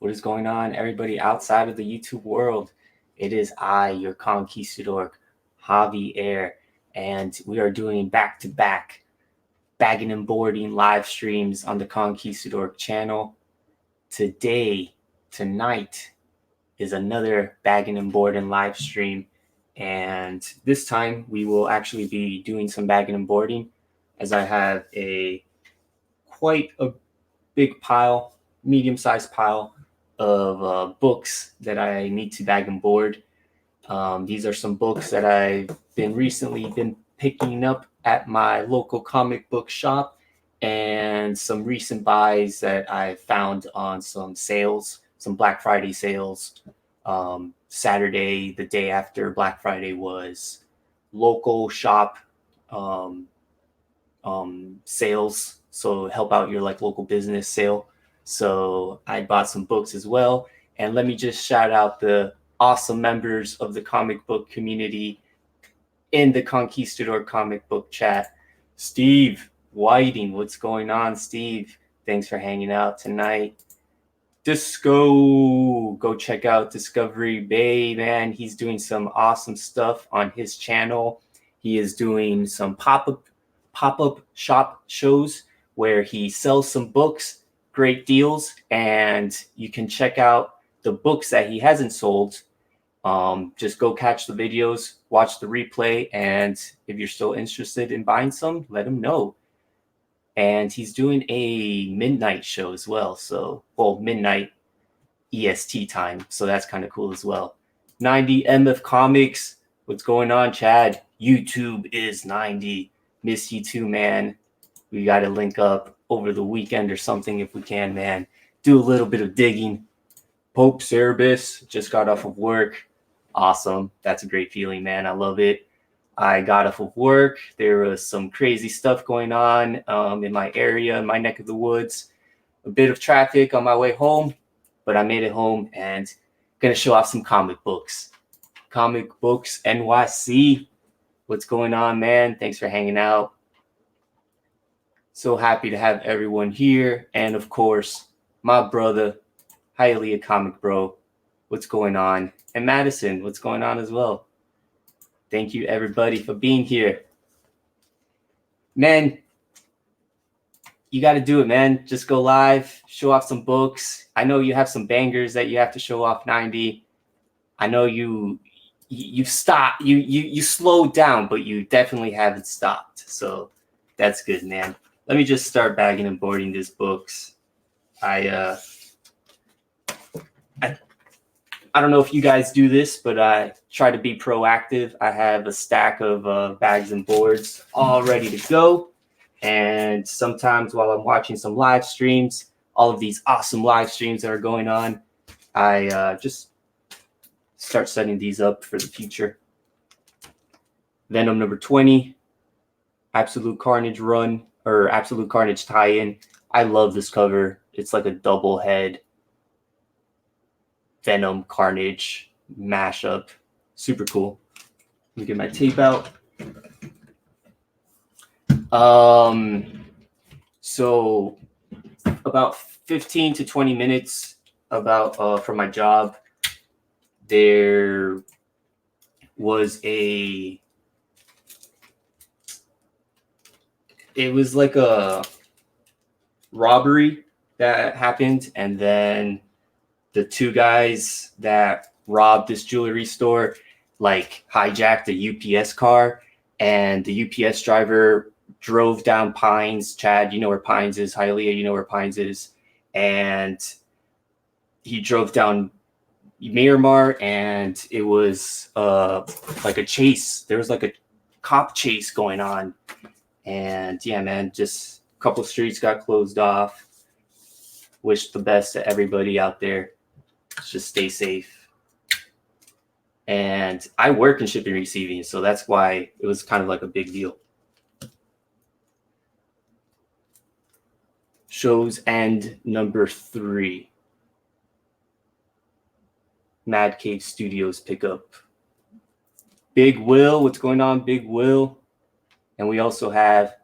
What is going on, everybody outside of the YouTube world? It is I, your conquistador, Javier, and we are doing back-to-back bagging and boarding live streams on the Conquistador channel. Tonight, is another bagging and boarding live stream, and this time we will actually be doing some bagging and boarding, as I have quite a big pile, medium-sized pile of books that I need to bag and board. These are some books that I've recently been picking up at my local comic book shop, and some recent buys that I found on some sales, some Black Friday sales. Saturday, the day after Black Friday, was local shop um, sales, so help out your local business sale. So I bought some books as well, and let me just shout out the awesome members of the comic book community in the Conquistador comic book chat. Steve Whiting, what's going on, Steve? Thanks for hanging out tonight. Disco, go check out Discovery Bay, man. He's doing some awesome stuff on his channel. He is doing some pop-up shop shows where he sells some books, great deals, and you can check out the books that he hasn't sold. Just go catch the videos, watch the replay, and if you're still interested in buying some, let him know. And he's doing a midnight show as well, midnight EST time, so that's kind of cool as well. 90 MF Comics, what's going on, Chad? YouTube is 90. Miss you too, man. We got to link up over the weekend or something if we can, man. Do a little bit of digging. Pope Cerebus just got off of work. Awesome. That's a great feeling, man. I love it. I got off of work. There was some crazy stuff going on in my area, in my neck of the woods. A bit of traffic on my way home, but I made it home and going to show off some comic books. Comic Books NYC. What's going on, man? Thanks for hanging out. So happy to have everyone here. And of course, my brother, Hialeah Comic Bro. What's going on? And Madison, what's going on as well? Thank you, everybody, for being here. Man, you got to do it, man. Just go live, show off some books. I know you have some bangers that you have to show off, 90. I know you stopped, you slowed down, but you definitely haven't stopped. So that's good, man. Let me just start bagging and boarding these books. I don't know if you guys do this, but I try to be proactive. I have a stack of bags and boards all ready to go. And sometimes while I'm watching some live streams, all of these awesome live streams that are going on, I just start setting these up for the future. Venom number 20, Absolute Carnage run, or Absolute Carnage tie-in. I love this cover. It's like a double head Venom Carnage mashup. Super cool. Let me get my tape out. So about 15 to 20 minutes from my job, there was it was like a robbery that happened, and then the two guys that robbed this jewelry store hijacked a UPS car, and the UPS driver drove down Pines. Chad, you know where Pines is. Hialeah, you know where Pines is. And he drove down Miramar, and it was like a chase. There was like a cop chase going on. And yeah, man, just a couple streets got closed off. Wish the best to everybody out there. Just stay safe. And I work in shipping and receiving, so that's why it was kind of like a big deal. Shows End number 3. Mad Cave Studios pickup. Big Will, what's going on, Big Will? And we also have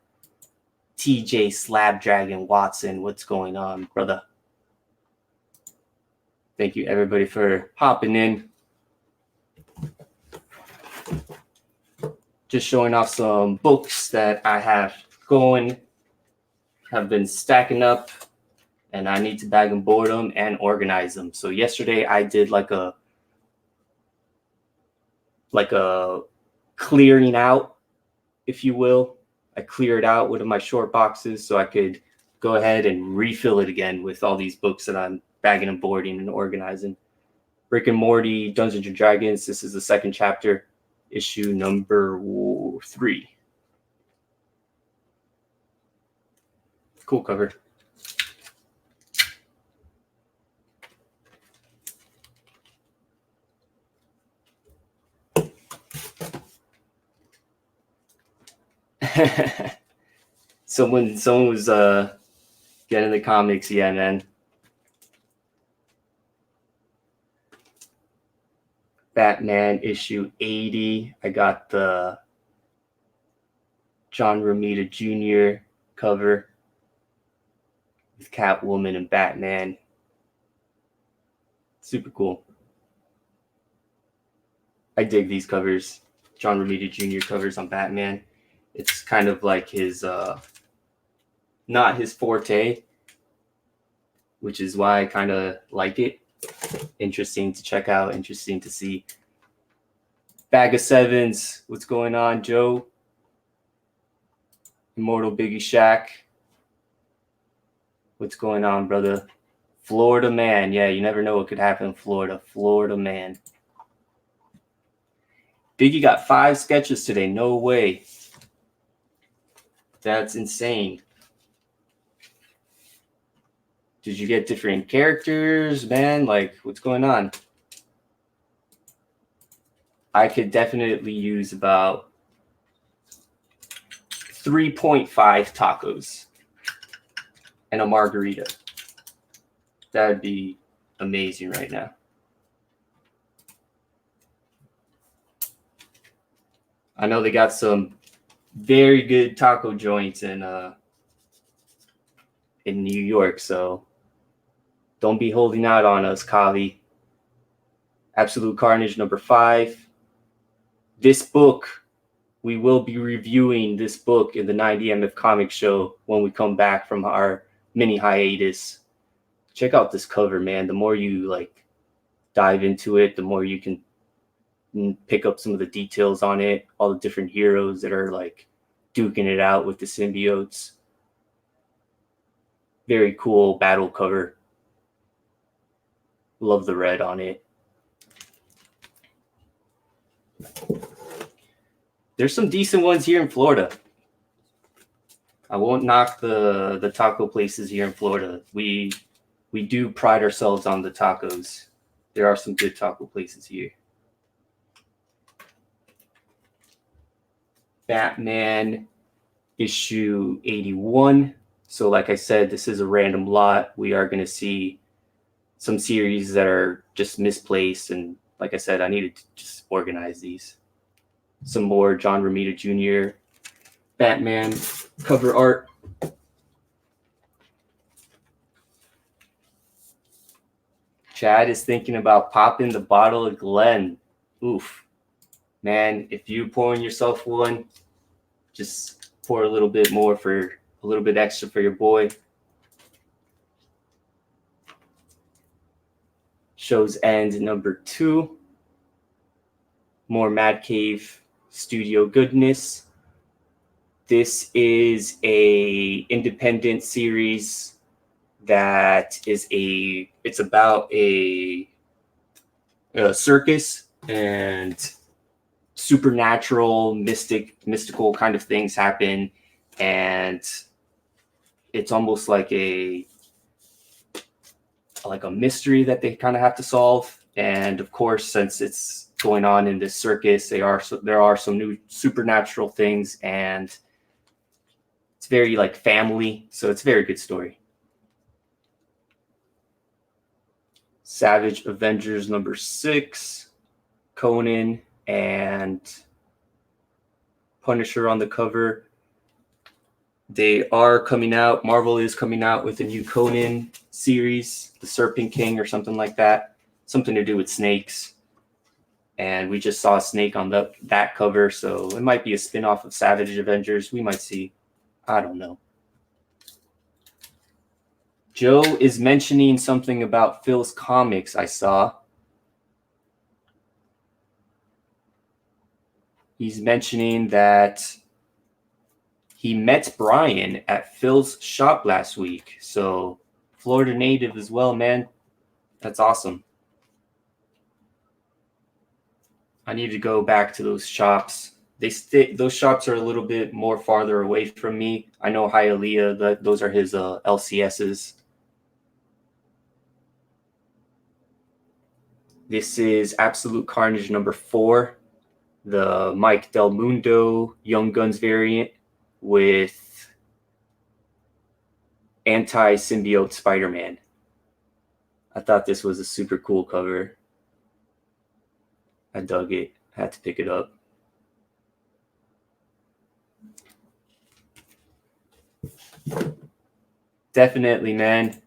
TJ Slab Dragon Watson. What's going on, brother? Thank you, everybody, for hopping in. Just showing off some books that I have going, have been stacking up, and I need to bag and board them and organize them. So yesterday I did like a clearing out, if you will. I cleared out one of my short boxes so I could go ahead and refill it again with all these books that I'm bagging and boarding and organizing. Rick and Morty, Dungeons and Dragons. This is the second chapter, issue number 3. Cool cover. Someone was getting the comics, yeah, man. Batman issue 80. I got the John Romita Jr. cover with Catwoman and Batman. Super cool. I dig these covers. John Romita Jr. covers on Batman. It's kind of like his not his forte, which is why I kind of like it. Interesting to check out, interesting to see. Bag of Sevens, what's going on, Joe? Immortal Biggie Shack, what's going on, brother? Florida man, yeah, you never know what could happen in Florida. Florida man. Biggie got 5 sketches today, no way. That's insane. Did you get different characters, man? Like, what's going on? I could definitely use about 3.5 tacos and a margarita. That would be amazing right now. I know they got some very good taco joints in New York, so don't be holding out on us, Kali. Absolute Carnage number 5. This book, we will be reviewing this book in the 90MF Comic Show when we come back from our mini hiatus. Check out this cover, man. The more you like dive into it, the more you can pick up some of the details on it, all the different heroes that are like duking it out with the symbiotes. Very cool battle cover. Love the red on it. There's some decent ones here in Florida. I won't knock the taco places here in Florida. We do pride ourselves on the tacos. There are some good taco places here. Batman issue 81. So like I said, this is a random lot. We are going to see some series that are just misplaced. And like I said, I needed to just organize these. Some more John Romita Jr. Batman cover art. Chad is thinking about popping the bottle of Glen. Oof. Man, if you're pouring yourself one, just pour a little bit more for a little bit extra for your boy. Show's End number 2. More Mad Cave Studio goodness. This is a independent series that is it's about a circus and supernatural, mystical kind of things happen, and it's almost like a mystery that they kind of have to solve. And of course, since it's going on in this circus, there are some new supernatural things, and it's very like family, so it's a very good story. Savage Avengers number 6, Conan and Punisher on the cover. They are coming out. Marvel is coming out with a new Conan series, The Serpent King or something like that. something to do with snakes. And we just saw a snake on that cover, so it might be a spin-off of Savage Avengers. We might see. I don't know. Joe is mentioning something about Phil's comics I saw. He's mentioning that he met Brian at Phil's shop last week. So Florida native as well, man. That's awesome. I need to go back to those shops. Those shops are a little bit more farther away from me. I know Hialeah, those are his LCSs. This is Absolute Carnage number 4, the Mike Del Mundo Young Guns variant with anti-symbiote Spider-Man. I thought this was a super cool cover. I dug it. I had to pick it up. Definitely, man.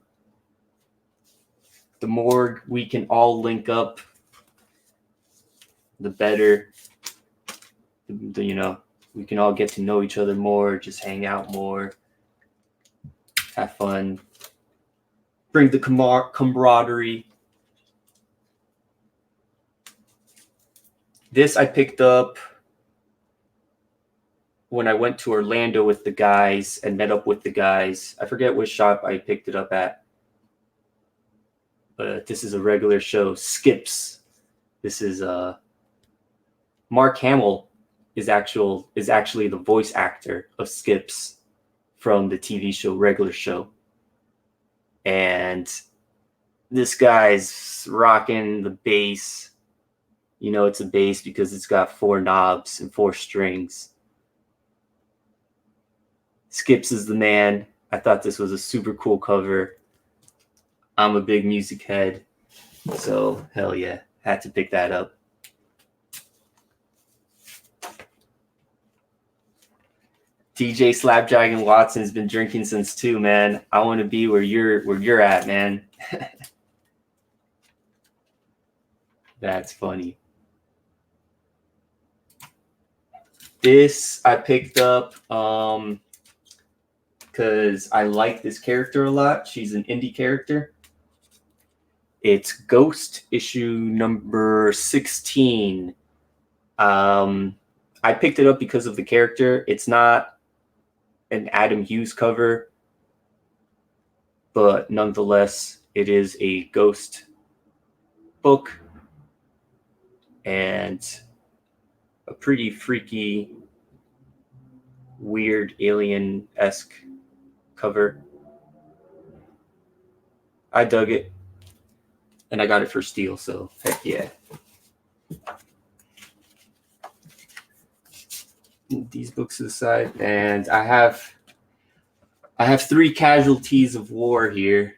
The more we can all link up, the better. You know, we can all get to know each other more, just hang out more, have fun, bring the camaraderie. This I picked up when I went to Orlando with the guys and met up with the guys. I forget which shop I picked it up at, but this is a regular show. Skips. This is Mark Hamill is actually the voice actor of Skips from the TV show Regular Show. And this guy's rocking the bass. You know it's a bass because it's got 4 knobs and 4 strings. Skips is the man. I thought this was a super cool cover. I'm a big music head, so hell yeah, had to pick that up. DJ Slapjack Watson's been drinking since 2, man. I want to be where you're at, man. That's funny. This I picked up because I like this character a lot. She's an indie character. It's Ghost issue number 16. I picked it up because of the character. It's not an Adam Hughes cover, but nonetheless, it is a Ghost book and a pretty freaky, weird alien-esque cover. I dug it, and I got it for Steel, so heck yeah. These books to the side, and I have 3 Casualties of War here.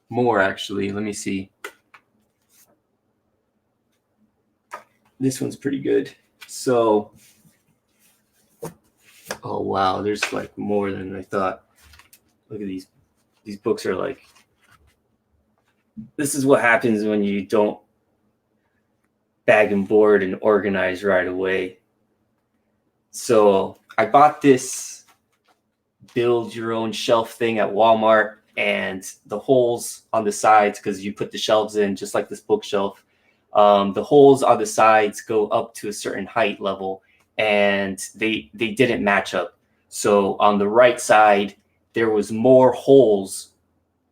More, actually. Let me see. This one's pretty good. So, oh wow, there's like more than I thought. Look at these. These books are like, this is what happens when you don't bag and board and organize right away. So I bought this build your own shelf thing at Walmart, and the holes on the sides, because you put the shelves in just like this bookshelf, the holes on the sides go up to a certain height level, and they didn't match up. So on the right side, there was more holes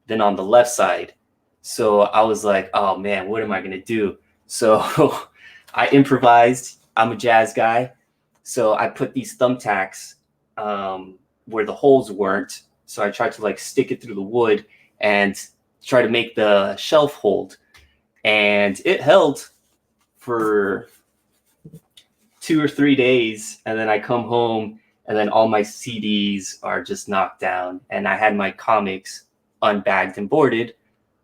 than on the left side. So I was like, oh man, what am I gonna do? So I improvised. I'm a jazz guy. So I put these thumbtacks where the holes weren't. So I tried to like stick it through the wood and try to make the shelf hold. And it held for 2 or 3 days. And then I come home and then all my CDs are just knocked down. And I had my comics unbagged and boarded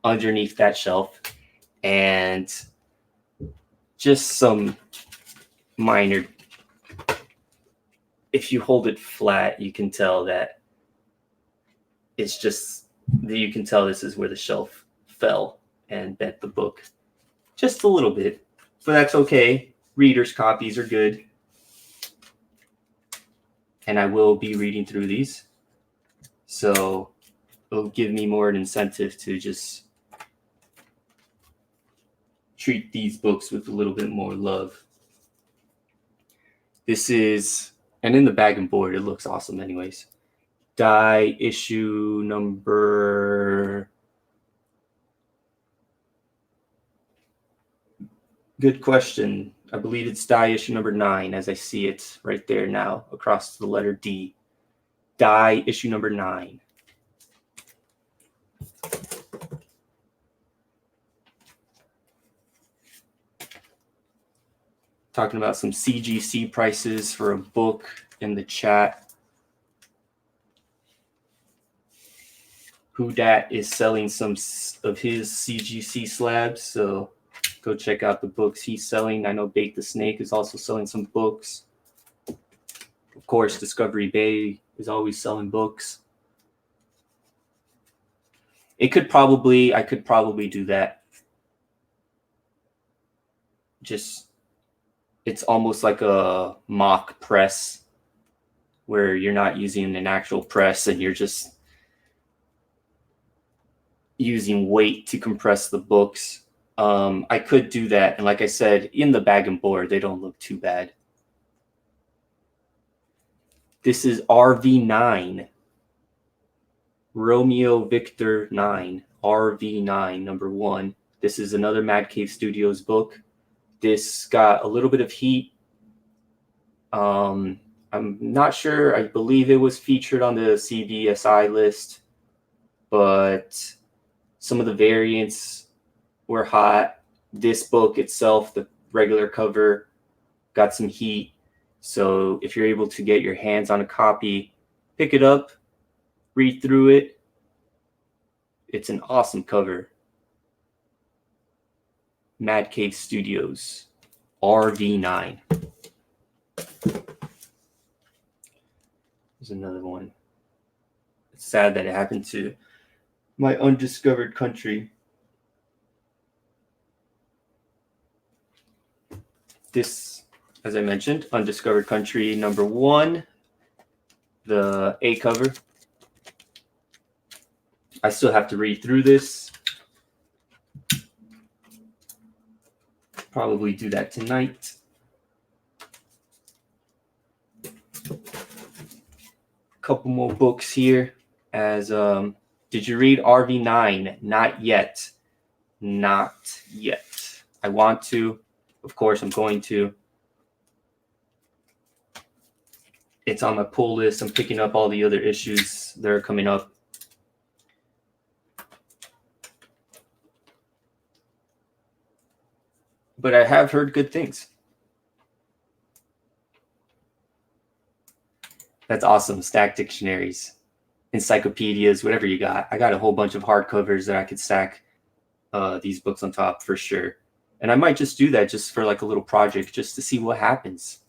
underneath that shelf. And just some minor, if you hold it flat, you can tell that it's just, you can tell this is where the shelf fell. and bent the book just a little bit, but that's okay. Reader's copies are good. And I will be reading through these. So it'll give me more an incentive to just treat these books with a little bit more love. This is, and in the Baggin board, it looks awesome anyways. Die issue number... Good question. I believe it's die issue number 9 as I see it right there now across the letter D. Die issue number 9. Talking about some CGC prices for a book in the chat. Whodat is selling some of his CGC slabs, so go check out the books he's selling. I know Bake the Snake is also selling some books. Of course, Discovery Bay is always selling books. I could probably do that. Just, it's almost like a mock press where you're not using an actual press and you're just using weight to compress the books. I could do that. And like I said, in the Baggin board, they don't look too bad. This is RV9. Romeo Victor 9. RV9, number 1. This is another Mad Cave Studios book. This got a little bit of heat. I'm not sure. I believe it was featured on the CBSI list, but some of the variants were hot. This book itself, the regular cover, got some heat. So if you're able to get your hands on a copy, pick it up, read through it. It's an awesome cover. Mad Cave Studios, RV9. There's another one. It's sad that it happened to My Undiscovered Country. This, as I mentioned, Undiscovered Country number 1, the A cover. I still have to read through this. Probably do that tonight. Couple more books here. As did you read RV9? Not yet. Not yet. I want to. Of course, I'm going to. It's on my pull list. I'm picking up all the other issues that are coming up. But I have heard good things. That's awesome. Stack dictionaries, encyclopedias, whatever you got. I got a whole bunch of hardcovers that I could stack these books on top for sure. And I might just do that just for like a little project just to see what happens.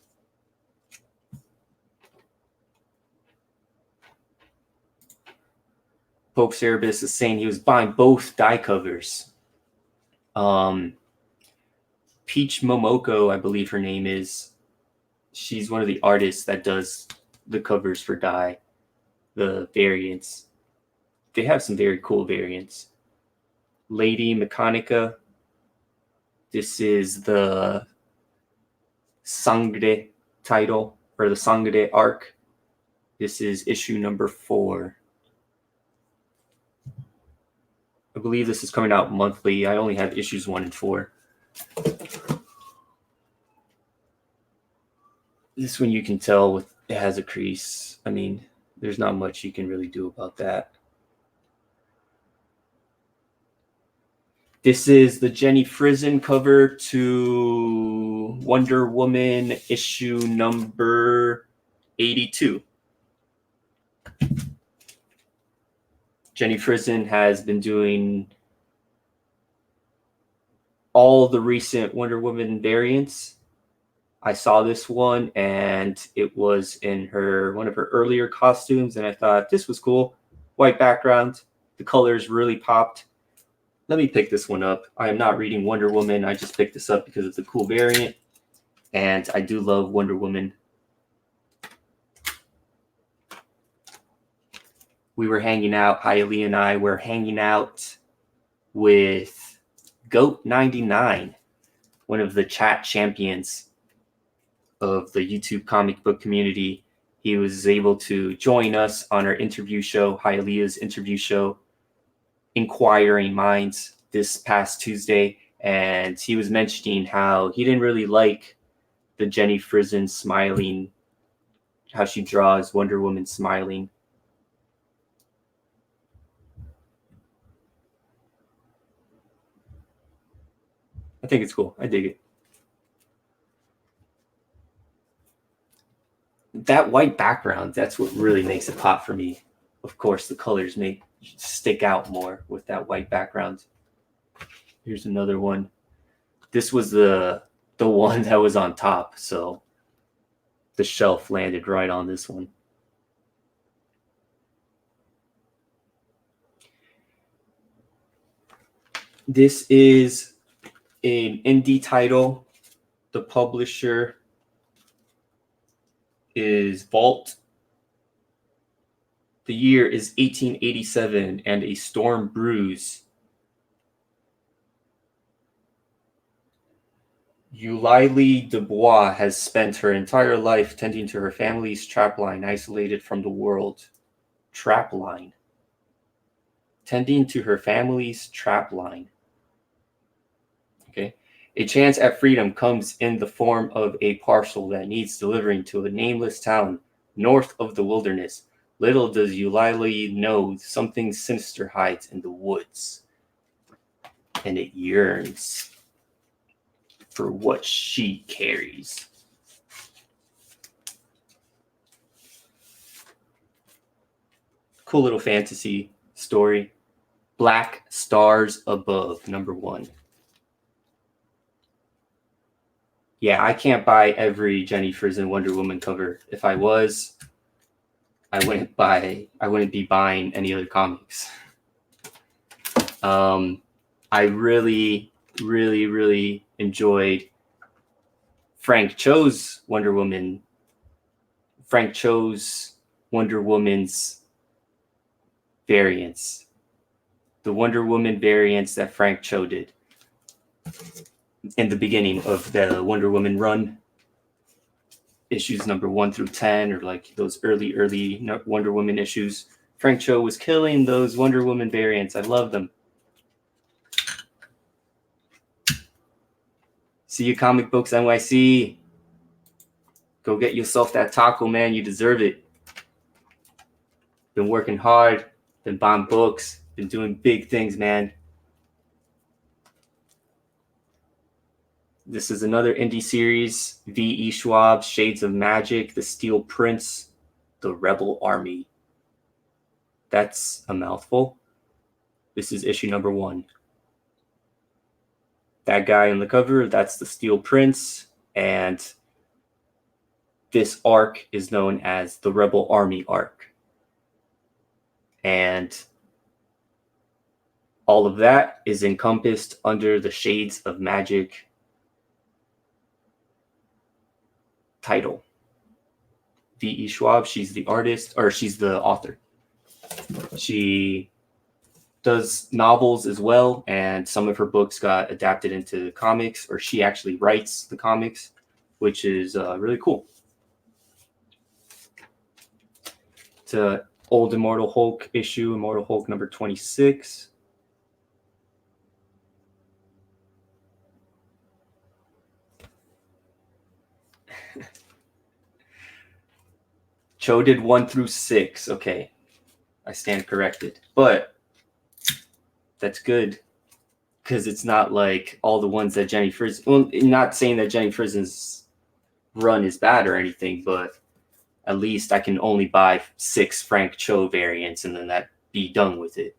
Pope Cerebus is saying he was buying both die covers. Peach Momoko, I believe her name is. She's one of the artists that does the covers for die, the variants. They have some very cool variants. Lady Mechanica. This is the Sangre title, or the Sangre arc. This is issue number 4. I believe this is coming out monthly. I only have issues 1 and 4. This one you can tell it has a crease. I mean, there's not much you can really do about that. This is the Jenny Frison cover to Wonder Woman issue number 82. Jenny Frison has been doing all the recent Wonder Woman variants. I saw this one and it was in one of her earlier costumes, and I thought this was cool. White background, the colors really popped. Let me pick this one up. I am not reading Wonder Woman. I just picked this up because it's a cool variant. And I do love Wonder Woman. We were hanging out, Hailey and I were hanging out with Goat99, one of the chat champions of the YouTube comic book community. He was able to join us on our interview show, Hialeah's interview show, Inquiring Minds, this past Tuesday. And he was mentioning how he didn't really like the Jenny Frison smiling, how she draws Wonder Woman smiling. I think it's cool. I dig it. That white background, that's what really makes it pop for me. Of course, the colors make stick out more with that white background. Here's another one. This was the one that was on top, so the shelf landed right on this one. This is an indie title. The publisher is Vault. The year is 1887, and a storm brews. Eulalie Dubois has spent her entire life tending to her family's trapline, isolated from the world. Trapline. Tending to her family's trapline. Okay. A chance at freedom comes in the form of a parcel that needs delivering to a nameless town north of the wilderness. Little does Eulalie know something sinister hides in the woods, and it yearns for what she carries. Cool little fantasy story. Black Stars Above, #1. Yeah, I can't buy every Jenny Frison Wonder Woman cover. If I was, I wouldn't be buying any other comics. I really, really, really enjoyed Frank Cho's Wonder Woman. Frank Cho's Wonder Woman's variants. The Wonder Woman variants that Frank Cho did in the beginning of the Wonder Woman run, issues #1 through 10, or like those early Wonder Woman issues. Frank Cho was killing those Wonder Woman variants. I love them. See you, Comic Books NYC. Go get yourself that taco, man. You deserve it. Been working hard, been buying books, been doing big things, man. This is another indie series, V.E. Schwab, Shades of Magic, The Steel Prince, The Rebel Army. That's a mouthful. This is issue #1. That guy on the cover, that's the Steel Prince, and this arc is known as the Rebel Army arc. And all of that is encompassed under the Shades of Magic title. V.E. Schwab, she's the artist, or she's the author. She does novels as well, and some of her books got adapted into comics, or she actually writes the comics, which is really cool. It's an old Immortal Hulk issue, Immortal Hulk #26. Cho did 1 through 6. Okay, I stand corrected. But that's good, because it's not like all the ones that Jenny Frison... Well, not saying that Jenny Frison's run is bad or anything, but at least I can only buy 6 Frank Cho variants and then that be done with it.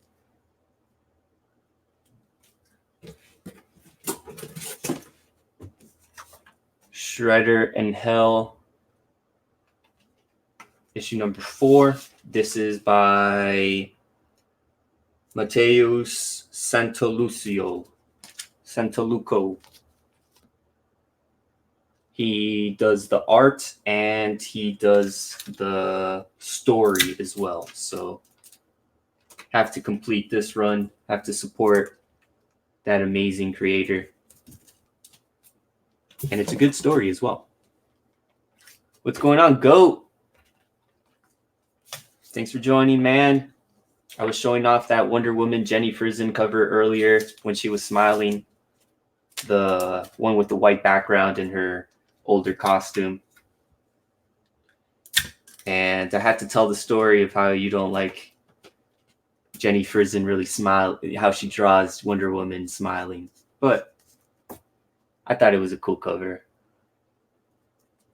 Shredder and Hell, issue #4. This is by Mateus Santaluco. He does the art and he does the story as well. So have to complete this run, have to support that amazing creator. And it's a good story as well. What's going on, Goat? Thanks for joining, man. I was showing off that Wonder Woman Jenny Frison cover earlier when she was smiling. The one with the white background in her older costume. And I had to tell the story of how you don't like Jenny Frison really smile, how she draws Wonder Woman smiling. But I thought it was a cool cover.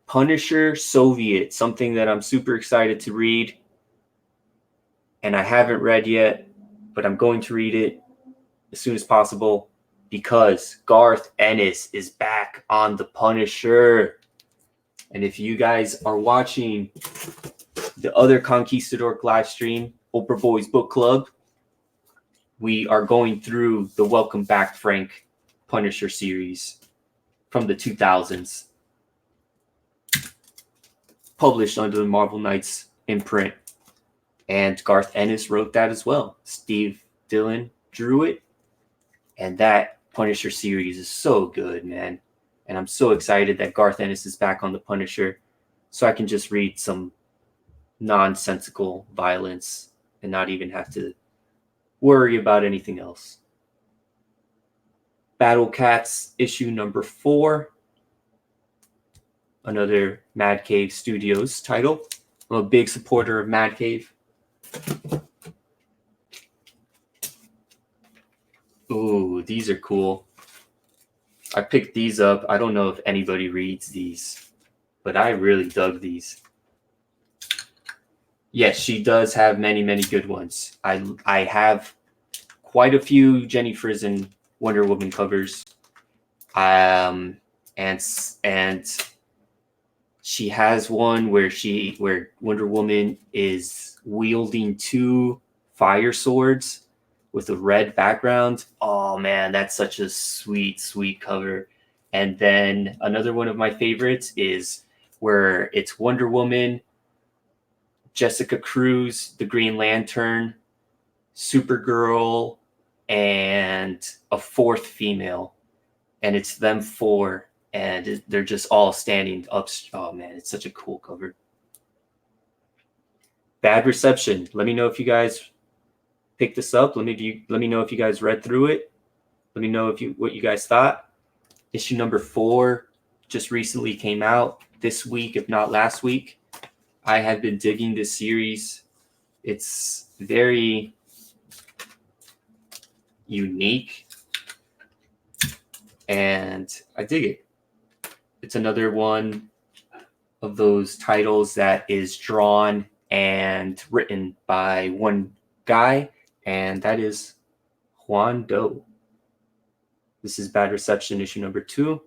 Punisher Soviet, something that I'm super excited to read. And I haven't read yet, but I'm going to read it as soon as possible because Garth Ennis is back on the Punisher. And if you guys are watching the other Conquistador live stream, Oprah Boys Book Club, we are going through the Welcome Back Frank Punisher series from the 2000s, published under the Marvel Knights imprint. And Garth Ennis wrote that as well. Steve Dillon drew it. And that Punisher series is so good, man. And I'm so excited that Garth Ennis is back on the Punisher so I can just read some nonsensical violence and not even have to worry about anything else. Battle Cats issue number 4. Another Mad Cave Studios title. I'm a big supporter of Mad Cave. Ooh, these are cool. I picked these up. I don't know if anybody reads these, but I really dug these. Yes, she does have many, many good ones. I have quite a few Jenny Frison Wonder Woman covers. And she has one where Wonder Woman is wielding 2 fire swords with a red background. Oh man, that's such a sweet, sweet cover. And then another one of my favorites is where it's Wonder Woman, Jessica Cruz, the Green Lantern, Supergirl, and a 4th female. And it's them 4, and they're just all standing up. Oh man, it's such a cool cover. Bad Reception. Let me know if you guys picked this up. Let me know if you guys read through it. Let me know what you guys thought. Issue number 4 just recently came out this week, if not last week. I have been digging this series. It's very unique, and I dig it. It's another one of those titles that is drawn and written by one guy, and that is Juan Doe. This is Bad Reception issue number 2.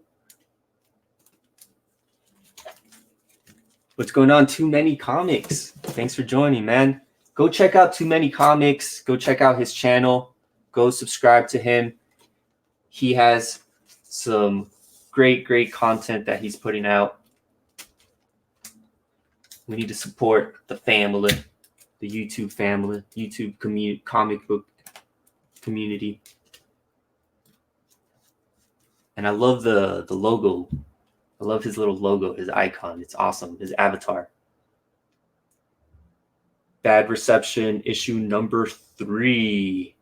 What's going on? Too Many Comics. Thanks for joining, man. Go check out Too Many Comics. Go check out his channel. Go subscribe to him. He has some great, great content that he's putting out. We need to support the family, the YouTube family, YouTube comic book community. And I love the logo. I love his little logo, his icon. It's awesome. His avatar. Bad Reception issue number 3.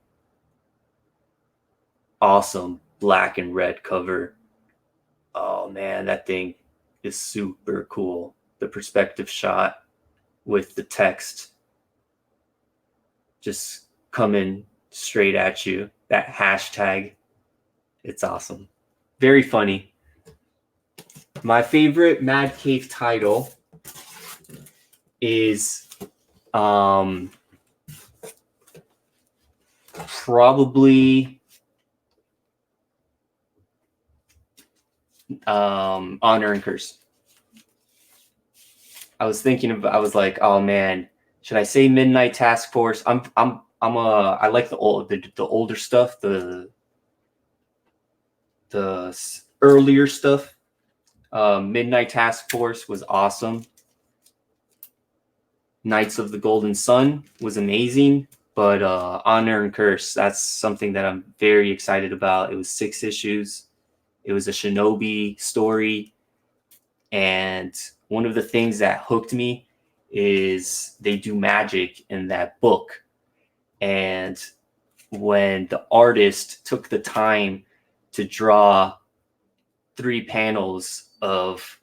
Awesome black and red cover. Oh man, that thing is super cool. The perspective shot with the text just coming straight at you. That hashtag. It's awesome. Very funny. My favorite Mad Cave title is probably Honor and Curse. I was like, oh man, should I say Midnight Task Force? I'm I like the older stuff, the earlier stuff. Midnight Task Force was awesome. Knights of the Golden Sun was amazing, but Honor and Curse, that's something that I'm very excited about. It was 6 issues. It was a shinobi story, and one of the things that hooked me is they do magic in that book. And when the artist took the time to draw 3 panels of,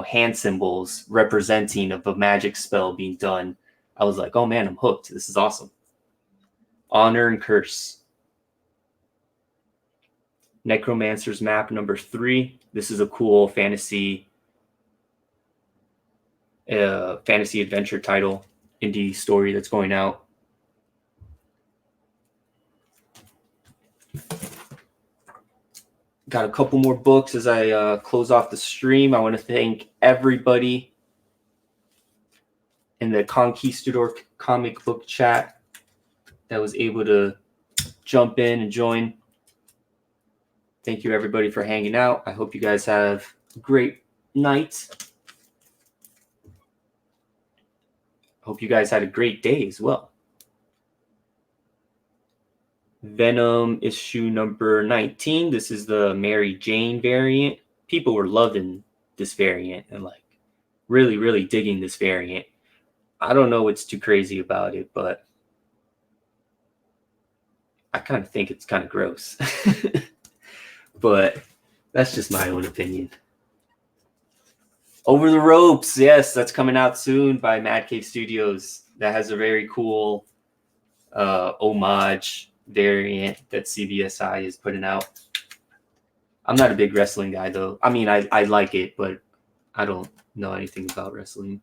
hand symbols representing of a magic spell being done, I was like, oh man, I'm hooked. This is awesome. Honor and Curse. Necromancer's Map number 3. This is a cool fantasy adventure title, indie story that's going out. Got a couple more books as I close off the stream. I want to thank everybody in the Conquistador comic book chat that was able to jump in and join. Thank you, everybody, for hanging out. I hope you guys have a great night. Hope you guys had a great day as well. Venom issue number 19. This is the Mary Jane variant. People were loving this variant and like really, really digging this variant. I don't know what's too crazy about it, but I kind of think it's kind of gross. But that's just my own opinion. Over the Ropes. Yes, that's coming out soon by Mad Cave Studios. That has a very cool homage variant that CBSI is putting out. I'm not a big wrestling guy, though. I mean, I like it, but I don't know anything about wrestling.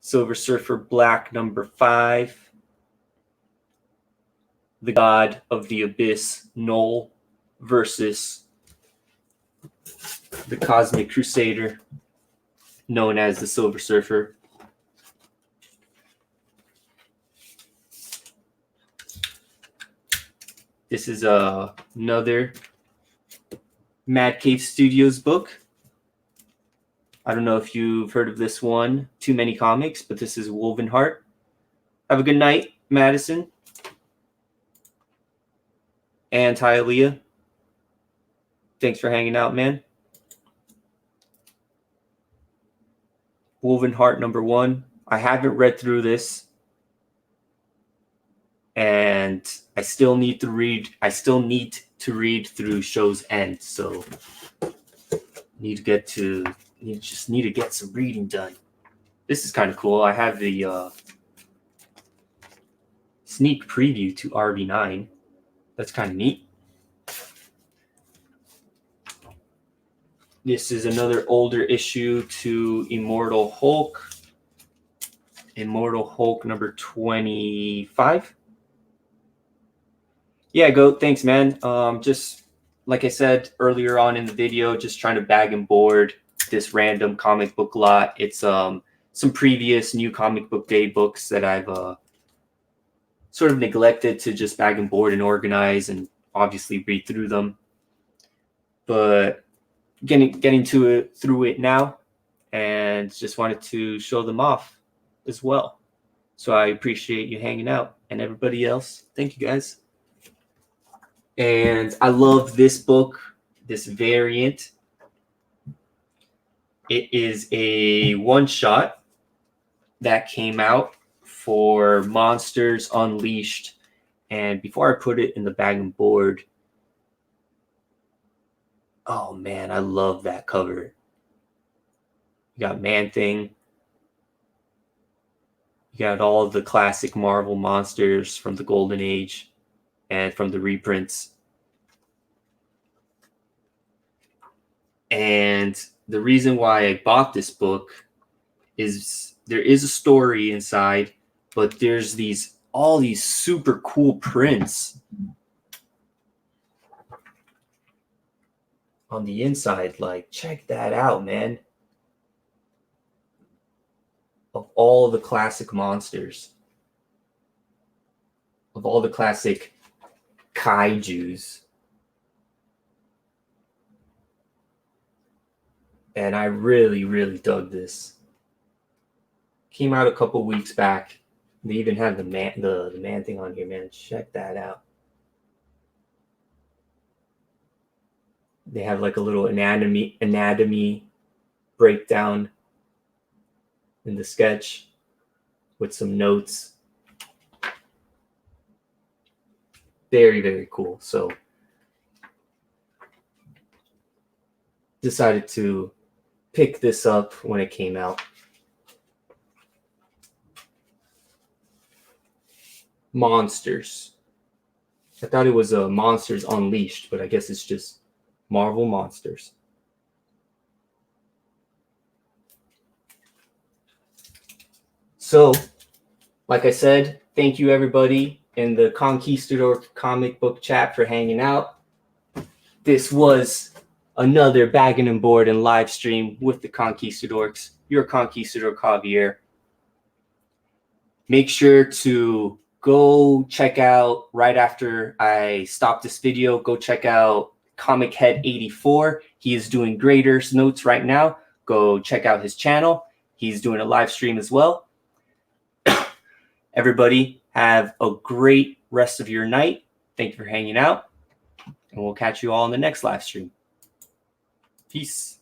Silver Surfer Black number 5. The God of the Abyss, Null, versus the Cosmic Crusader, known as the Silver Surfer. This is another Mad Cave Studios book. I don't know if you've heard of this one, Too Many Comics, but this is Woven Heart. Have a good night, Madison. And Tyalea. Thanks for hanging out, man. Woven Heart number 1. I haven't read through this. And I still need to read through Show's End, so need to get some reading done. This is kind of cool. I have the sneak preview to RV9. That's kind of neat. This is another older issue to Immortal Hulk. Immortal Hulk number 25. Yeah, Goat. Thanks, man. Just like I said earlier on in the video, just trying to bag and board this random comic book lot. It's some previous New Comic Book Day books that I've sort of neglected to just bag and board and organize and obviously read through them. But getting through it now, and just wanted to show them off as well. So I appreciate you hanging out, and everybody else. Thank you, guys. And I love this book, this variant. It is a one-shot that came out for Monsters Unleashed. And before I put it in the bag and board, oh man, I love that cover. You got Man-Thing. You got all of the classic Marvel monsters from the Golden Age and from the reprints. And the reason why I bought this book is there is a story inside, but there's all these super cool prints on the inside. Like, check that out, man. Of all the classic monsters, of all the classic kaijus. And I really, really dug this. Came out a couple weeks back. They even have the man thing on here, man. Check that out. They have like a little anatomy breakdown in the sketch with some notes. Very, very cool. So decided to pick this up when it came out. Monsters. I thought it was Monsters Unleashed, but I guess it's just Marvel Monsters. So, like I said, thank you everybody in the Conquistador comic book chat for hanging out. This was another Baggin and Boardin live stream with the Conquistadorks, your Conquistador Javier. Make sure to go check out, right after I stop this video, go check out Comic Head 84. He is doing graders notes right now. Go check out his channel. He's doing a live stream as well. Everybody have a great rest of your night. Thank you for hanging out, and we'll catch you all in the next live stream. Peace.